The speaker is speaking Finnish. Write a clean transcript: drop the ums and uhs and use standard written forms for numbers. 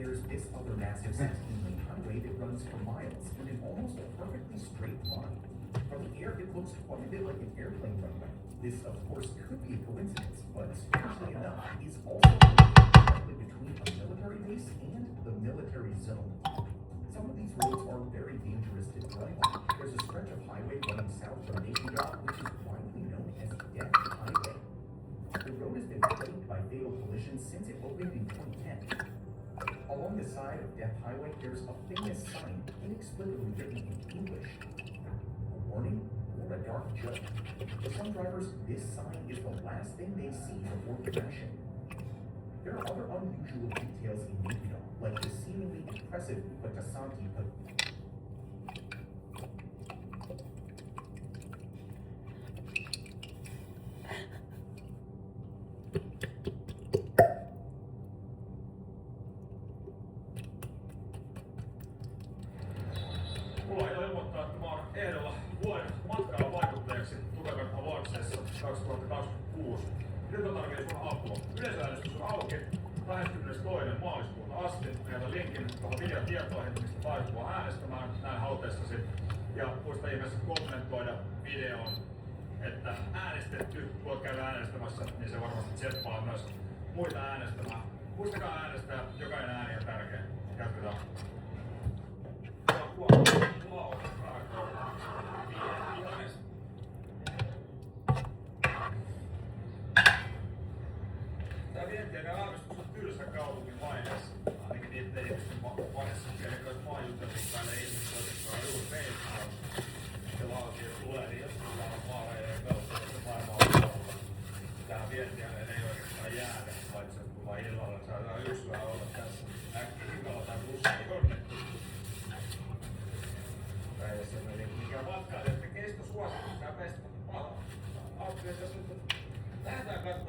there's this other massive 16-lane highway that runs for miles in an almost perfectly straight line. From the air, it looks quite a bit like an airplane runway. This, of course, could be a coincidence, but strangely enough, is also directly between a military base and the military zone. Some of these roads are very dangerous to drive on. There's a stretch of highway running south from Naypyidaw, which is widely known as Death Highway. The road has been plagued by fatal collisions since it opened in 2010. Along the side of Death Highway, there's a famous sign inexplicably written in English. A warning or a dark joke. For some drivers, this sign is the last thing they see before crashing. There are other unusual details in Naypyidaw, like the seemingly impressive Upatasanti Mulla on ilmoittaa, että mä oon ehdolla vuoden matkailuvaikuttajaksi Tulevan Awardsessa 2026. Nyt on tarvitsen sun apua. Yleisöäänestys on auki 22. maaliskuuta asti. Meillä linkin tuohon videotietoihin, mistä taipua äänestämään näin halutessasi. Ja muista ihmeessä kommentoida videoon, että äänestetty, voit käydä äänestämässä, niin se varmasti tseppaa myös muita äänestämään. Muistakaa äänestää, jokainen ääni on tärkeä. Jatketaan. Tää vientiäinen aavistus on tylsä kaupungin vaiheessa. Ainakin niitten ihmisten vaiheessa, jotka maajuteltiin päälle ihmiset oikeastaan juuri veikkaa. Se valtio tulee, niin jos sulla on maaleja kautta, että maailma on olla. Tähän vientiäinen ei oikeastaan jäädä, paitsi että tullaan illalla, saadaan yöllä olla tässä. Äkkiä illalla tai bussilla jonnekin. Päivässä mikä matkailijoiden kesto suosittaa meistä. Lähdetään katsomaan.